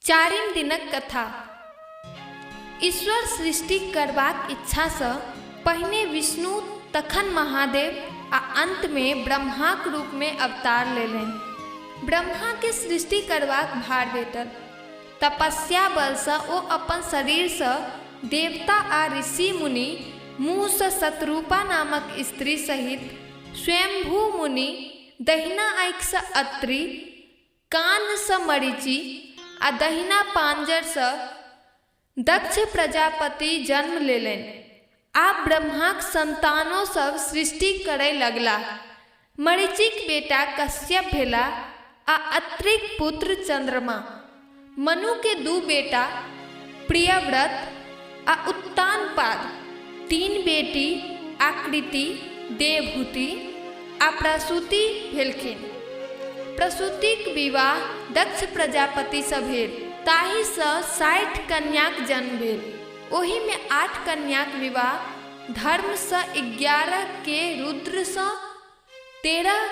चारिम दिनक कथा। ईश्वर सृष्टि करबाक इच्छा सँ पहिने विष्णु तखन महादेव आ अंत में ब्रह्माक रूप में अवतार लेलनि। ब्रह्मा के सृष्टि करबाक भार भेटल। तपस्या बल सँ ओ अपन शरीर सँ देवता आ ऋषि मुनि मुँह सँ शतरूपा नामक स्त्री सहित स्वयंभू मुनि, दहिना आँखि सँ अत्रि, कान सँ मरीचि आ दहिना पांजर सँ दक्ष प्रजापति जन्म लेलनि। आ ब्रह्माक संतानो सब सृष्टि करय लगला। मरीचिक बेटा कश्यप भेला आ अत्रिक पुत्र चंद्रमा। मनु के दू बेटा प्रियव्रत आ उत्तानपाद, तीन बेटी आकृति, देवहूति आ प्रसूति भेलखिन। प्रसूतिक विवाह दक्ष प्रजापति सँ भेल, ताहि सँ 60 कन्याक जन्म भेल। ओहि में 8 कन्याक विवाह धर्म सँ, 11 के रुद्र सँ, 13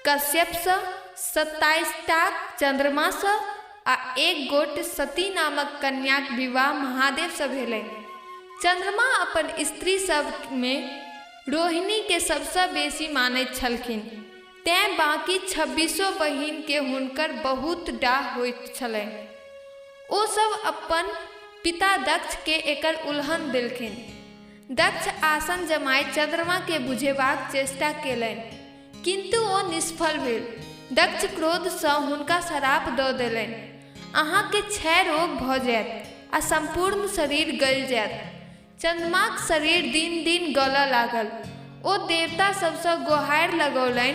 कश्यप सँ, 27 चंद्रमा सँ आ 1 गोट सती नामक कन्याक विवाह महादेव सँ भेलनि। चंद्रमा अपन स्त्री सब में रोहिणी के सबसँ बेसी मानैत छलखिन, तें बाकी 26 बहिन के हुनकर बहुत डाह होइत छलनि। ओ सब अपन पिता दक्ष के एकर उल्लंघन देलखिन। दक्ष आसन जमाय चंद्रमा के बुझेबाक चेष्टा केलनि, किंतु ओ निष्फल भेल। दक्ष क्रोध सँ हुनका श्राप दऽ देलनि, अहाँ के क्षय रोग भऽ जायत आ संपूर्ण शरीर गलि जायत। चंद्रमाक शरीर दिन दिन गलऽ लागल। ओ देवता सबसँ गोहारि लगौलनि,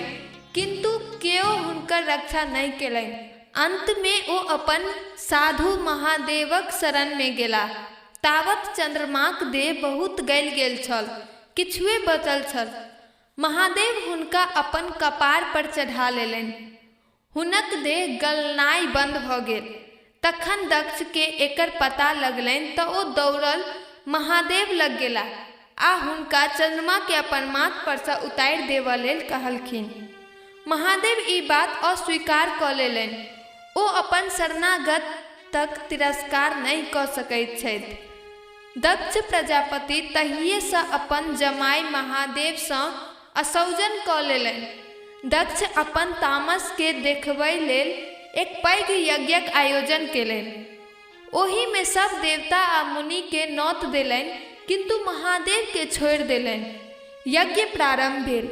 किंतु केओ हुनकर रक्षा नहि केलनि। अंत में ओ अपन साधु महादेवक शरण में गेला। तावत चंद्रमाक देह बहुत गलि गेल छल, किछुए बचल छल। महादेव हुनका अपन कपार पर चढ़ा लेलनि। हुनक देह गलनाइ बंद भऽ गेल। तखन दक्ष के एकर पता लगलनि तऽ ओ दौड़ल महादेव लग गेला आ हुनका चंद्रमा के अपन माथ पर सँ उतारि देबऽ लेल कहलखिन। महादेव ई बात अस्वीकार कऽ लेलनि। ओ अपन शरणागत तक तिरस्कार नहि कऽ सकैत छथि। दक्ष प्रजापति तहिए सँ अपन जमाय महादेव सँ असौजन कऽ लेलनि। दक्ष अपन तामस के देखबय लेल एक पैघ यज्ञक आयोजन केलनि। ओहि में सब देवता आ मुनि के नौत देलनि, किंतु महादेव के छोड़ि देलनि। यज्ञ प्रारंभ भेल।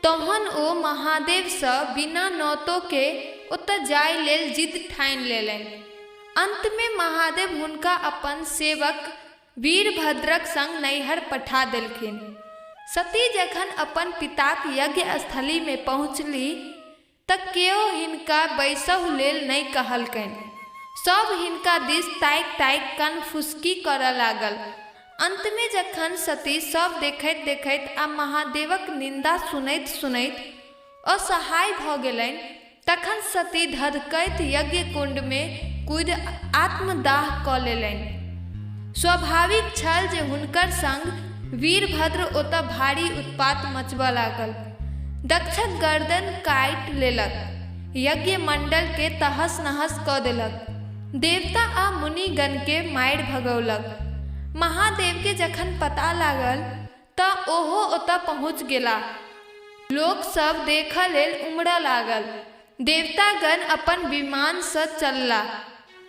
तहन ओ महादेव सँ बिना नौतो के ओतऽ जाय लेल जिद ठानि लेलनि। अंत में महादेव हुनका अपन सेवक वीरभद्रक संग नैहर पठा देलखिन। सती जखन अपन पिताक यज्ञ स्थली में पहुँचली तऽ केओ हिनका बैसहु लेल नहि कहलकनि। सब हिनका दिस ताकि ताकि कान फुसकी करऽ लागल। अंत में जखन सती सब देखैत देखैत आ महादेवक निंदा सुनैत सुनैत असहाय भऽ गेलनि, तखन सती धधकैत यज्ञ कुंड में कूदि आत्मदाह कऽ लेलनि। स्वाभाविक छल जे हुनकर संग वीरभद्र ओतऽ भारी उत्पात मचबऽ लागल। दक्षक गर्दन काटि लेलक, यज्ञ मंडल के तहस नहस कऽ देलक, देवता आ मुनिगण के मारि भगौलक। महादेव के जखन पता लागल तऽ ओहो ओतऽ पहुँच गेला। लोक सब देखऽ लेल उमड़ऽ लागल। देवतागण अपन विमान सँ चलला।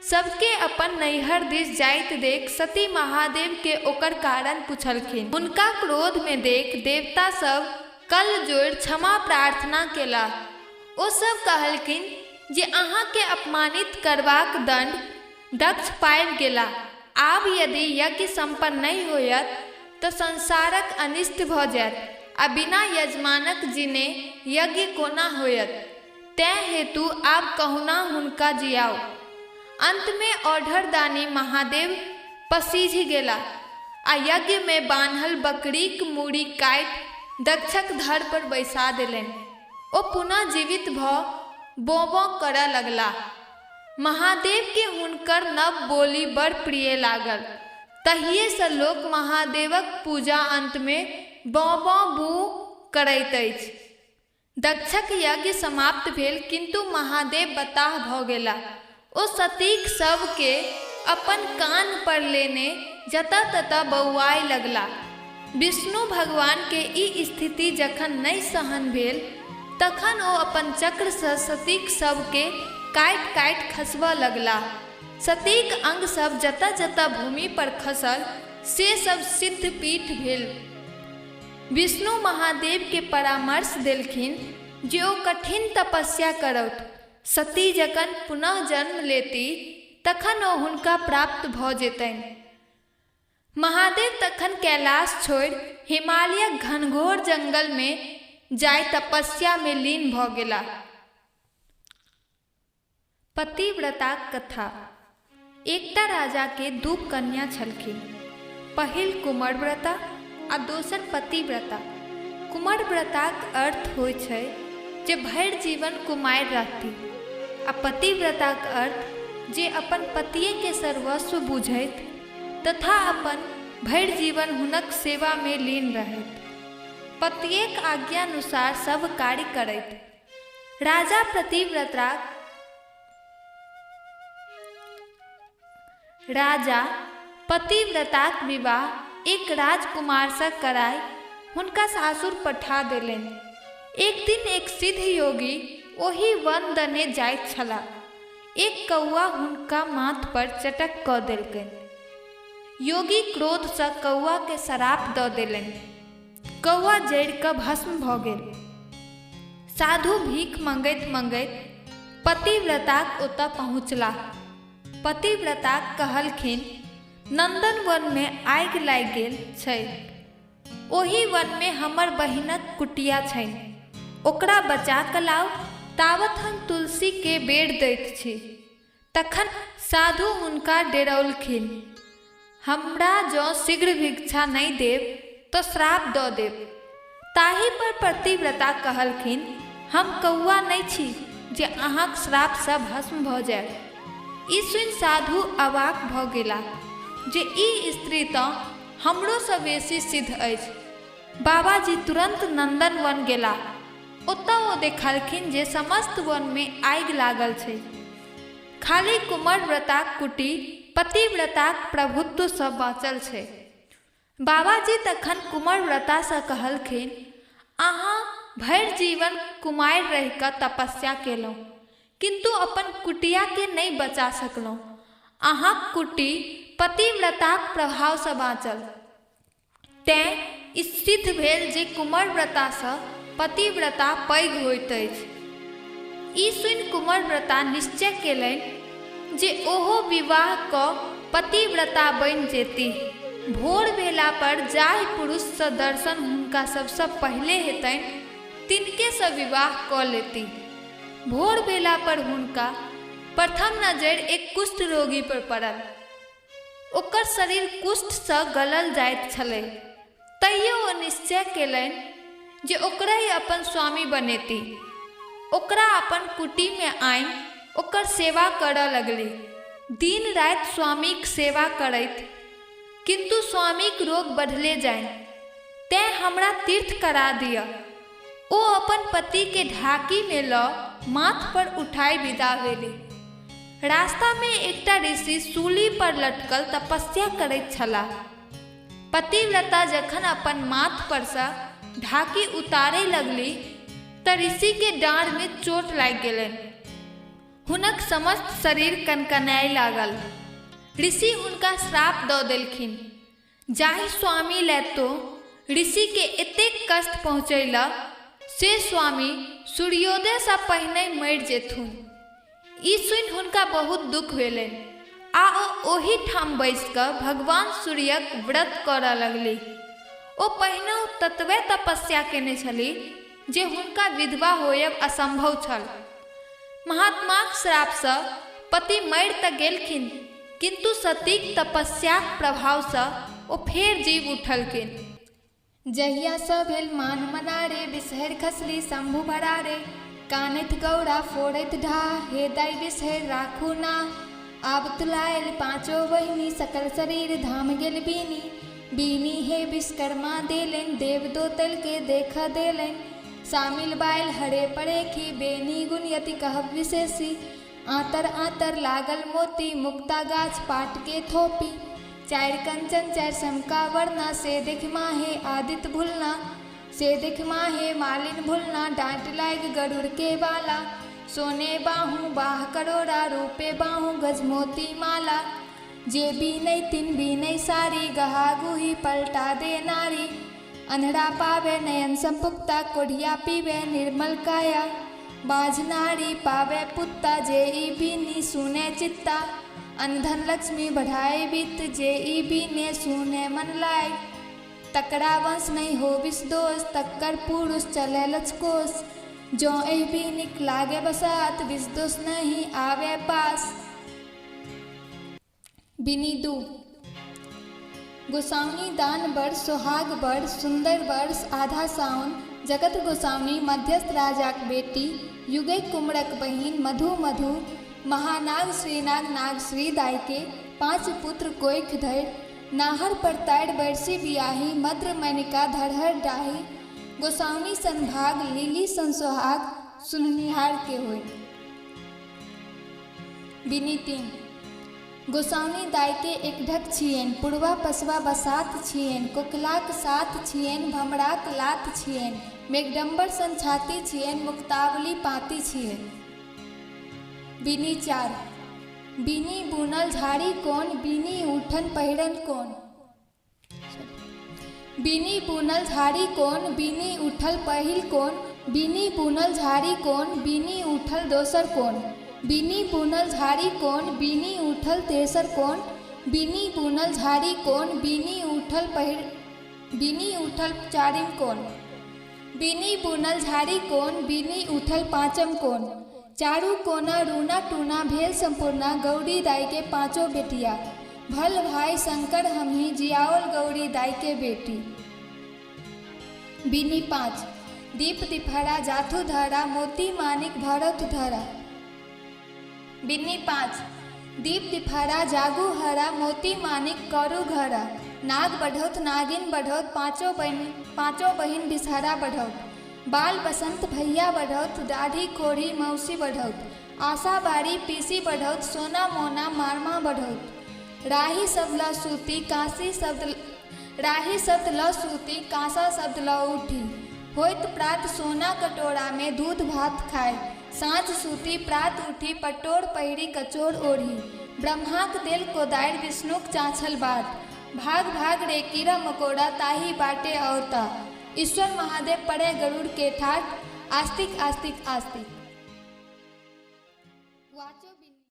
सबके अपन नैहर दिस जाइत देख सती महादेव के ओकर कारण पुछलखिन। हुनका क्रोध में देख देवता सब कल जोड़ि क्षमा प्रार्थना केला। ओ सब कहलखिन जे अहाँ के अपमानित करबाक दंड दक्ष पाबि गेला। आब यदि यज्ञ संपन्न नहीं होयत तऽ संसारक अनिष्ट भऽ जायत आ बिना यजमानक जिने यज्ञ कोना होयत। तैं हेतु आब कहुना हुनका जियाओ। अंत में औढ़रदानी महादेव पसीझि गेला आ यज्ञ में बान्हल बकरीक मूड़ी काटि दक्षक धड़ पर बैसा देलनि। ओ पुनः जीवित भऽ बों बों करऽ लगला। महादेव के हुनकर नव बोली बड़ प्रिय लागल। तहिए सँ लोक महादेवक पूजा अंत में बों बों बू करैत अछि। दक्षक यज्ञ समाप्त भेल, किंतु महादेव बताह भऽ गेला। ओ सतीक सब के अपन कान पर लेने जतऽ ततऽ बौआए लगला। विष्णु भगवान के ई स्थिति जखन नहीं सहन भेल तखन ओ अपन चक्र से सतीक सब के काटि काटि खसबऽ लगला। सतीक अंग सब जतऽ जतऽ भूमि पर खसल से सब सिद्ध पीठ भेल। विष्णु महादेव के परामर्श देलखिन जे ओ कठिन तपस्या करौथ। सती जखन पुनः जन्म लेती तखन ओ हुनका प्राप्त भऽ जेतनि। महादेव तखन कैलाश छोड़ि हिमालयक घनघोर जंगल में जाय तपस्या में लीन भऽ गेला। पतिव्रताक कथा। एकटा राजा के दू कन्या छलखिन, पहिल कुमारव्रता आ दोसर पतिव्रता। कुमारव्रताक अर्थ होइ छै जे भरि जीवन कुमारि रहती, आ पतिव्रताक अर्थ जे अपन पतिये के सर्वस्व बुझैत तथा अपन भरि जीवन हुनक सेवा में लीन रहैत, पतियेक आज्ञानुसार सब कार्य करैत। राजा पतिव्रताक विवाह एक राजकुमार से कराय हुनका सासुर पठा देलनि। एक दिन एक सिद्ध योगी ओही वन दने जाइत छलाह। एक कौआ हुनका माथ पर चटक कऽ देलकनि। योगी क्रोध से कौआ के श्राप दऽ देलनि। कौआ जड़ि कऽ भस्म भऽ गेल। साधु भीख मंगैत मंगैत पतिव्रताक ओतऽ पहुँचला। पतिव्रताक कहलखिन, नंदन वन में आगि लागि गेल छै। ओही वन में हमर बहिनक कुटिया छनि, ओकरा बचा कऽ लाउ, तावत हम तुलसी के बेर दैत छी। तखन साधु हुनका डेरौलखिन, हमरा जँ शीघ्र भिक्षा नहीं देब तो श्राप दऽ देब। ताहि पर पतिव्रता कहलखिन, हम कौआ नहीं छी जे अहाँक श्राप से भस्म भऽ जायब। ई सुनि साधु अवाक भऽ गेला जे ई स्त्री तऽ हमरो सँ बेसी सिद्ध अछि। बाबाजी तुरंत नंदन वन गेला। ओतऽ ओ देखलखिन जे समस्त वन में आगि लागल छै, खाली कुमारव्रताक कुटी पतिव्रताक प्रभुत्व से बाँचल छै। बाबाजी तखन कुमारव्रता से कहलखिन, अहाँ भरि जीवन कुमारि रहि कऽ तपस्या केलहुँ, किंतु अपन कुटिया के नहीं बचा सकलहुँ। अहाँक कुटी पतिव्रताक प्रभाव से बाँचल, तेँ ई सिद्ध भेल जे कुमारव्रता से पतिव्रता पैघ होइत अछि। ई सुनि कुमारव्रता निश्चय केलनि जे ओहो विवाह कऽ पतिव्रता बनि जेती। भोर भेला पर जाहि पुरुष से दर्शन हुनका सबसे पहले हेतनि तिनके से विवाह कऽ लेती। भोर भेला पर हुनका प्रथम नजर एक कुष्ठ रोगी पर पड़ल। ओकर शरीर कुष्ठ से गलल जाइत छलै, तैयो ओ निश्चय केलनि जे ओकरा ही अपन स्वामी बनेती। ओकरा अपन कुटी में आनि ओकर सेवा करऽ लगली। दिन राति स्वामीक सेवा करैत, किंतु स्वामीक रोग बढ़ले जाइन। तेँ हमरा तीर्थ करा दिअ। ओ अपन पति के ढाकी में लऽ माथ पर उठाई विदा भेली। रास्ता में एकटा ऋषि सूली पर लटकल तपस्या करैत छलाह। पतिव्रता जखन अपन माथ पर से ढाकी उतारे लगली तऽ ऋषि के डाँड़ में चोट लागि गेलनि। हुनक समस्त शरीर कनकनाय लागल। ऋषि हुनका श्राप दऽ देलखिन, जाहि स्वामी लैतो ऋषि के एतेक कष्ट पहुँचैला से स्वामी सूर्योदय से पहिने मरि जेथुन। ई सुनि हुनका बहुत दुख भेलनि आ ओही ठाम बैस कऽ भगवान सूर्यक व्रत करऽ लगली। ओ पहिने ततबे तपस्या केने छलीह जे हुनका विधवा होयब असंभव छल। महात्माक श्राप से पति मरि तऽ गेलखिन, किंतु सतीक तपस्याक प्रभाव से ओ फेर जीव उठलखिन। जहिया सँ भेल मान मनारे, बिसहरि खसली शंभु भरारे। कानैत गौरा फोड़ैत ढाह, हे दाइ बिसहरि राखू ना। आब तुलायल पाँचो बहिनी, सकल शरीर धाम गेल बीनी। बीनी हे विश्वकर्मा देलनि, देव दोतल के देख देलनि। शामिल बाइल हरे पड़ेखी, बेनी गुण यति कहब विशेषी। आतर आतर लागल मोती, मुक्ता गाछ पाट के थोपी। चार कंचन चार समका वरना, से देख माहे आदित्य भूलना। से देख माहे मालिन भूलना, डांट लाग गरुड़ के बाला। सोने बाहू बाह करोड़ा, रूपे बाहू गजमोती माला। जे बीनई तिन बीनई सारी, गहा गुही पलटा दे नारी। अंधड़ा पावे नयन संपुक्ता, कोढ़िया पीवे निर्मल काया। बाझ नारी पावे पुत्ता, जे ई बीनी सुने चित्ता। अनधन लक्ष्मी बढ़ाए वित्त, जे ई बीने सुने मन लाय। तकड़ा वंश नहीं हो विष दोष, तक्कर पुरुष चले लचकोस। जो एह बीनिक लागे बसात, विष दोष नहीं आवे पास। बिनी दू। गोसाउनी दान बर सोहाग बर, सुंदर वर्ष आधा साउन। जगत गोसाउनी मध्यस्थ राजाक बेटी, युगे कुमरक बहिन मधु मधु। महानाग श्रीनाग नाग श्री दाई के, 5 पुत्र कोइख धैर। नाहर पर ताड़ बरसी बियाही, मद्र मैनिका धरहर डाही। गोसाउनी संभाग लीली संसोहाग, सुननिहार के होय। बिनी 3। गोसाउनी दाई के एकढक छियन, पुरवा पसवा बसात छियन। कोकलाक साथ छियन, भमराक लात छियन। मेघडम्बर सन छाती छियन, मुक्तावली पाती छियन। बिनी 4। बिनी बुनल झाड़ी कोन, बिनी उठन पहिरन कोन। बिनी बुनल झाड़ी कोन, बिनी उठल पहिल कोन। बिनी बुनल झाड़ी कोन, बिनी उठल दोसर कोन। बिनी बुनल झाड़ी कोन, बिनी उठल तेसर कोन। बिनी बुनल झाड़ी कोन, बिनी उठल चारिम कोन। बिनी बुनल झाड़ी कोन, बिनी उठल पाँचम कोन। चारू कोना रूना टूना भेल संपूर्णा, गौरी दाई के 5 बेटिया। भल भाई शंकर हमही, जियावल गौरी दाई के बेटी। बिनी 5। दीप दिफहरा जाथु धरा, मोती मानिक भरत धरा। बिन्नी 5। दीप दिफहरा जागू हरा, मोती मानिक करू घरा। नाग बढ़ौत नागिन बढ़ौत, 5 बहिन बिसहरा बढ़ौत। बाल बसंत भैया बढ़ौत, दाढ़ी कोढ़ी मौसी बढ़ौत। आशा बारी पीसी बढ़ौत, सोना मोना मारमा बढ़ौत। राही शब्द ल सूती, कांसा शब्द ल उठी। होइत प्रात सोना कटोरा में, दूध भात खाए। साँझ सूती प्रात उठी, पटोर पहिरी कचोर ओढ़ी। ब्रह्माक देल कोदारि, विष्णुक चाँछल बाट। भाग भाग रे कीड़ा मकोड़ा, ताही बाटे औता। ईश्वर महादेव पड़े गरुड़ के ठाट, आस्तिक आस्तिक आस्तिक।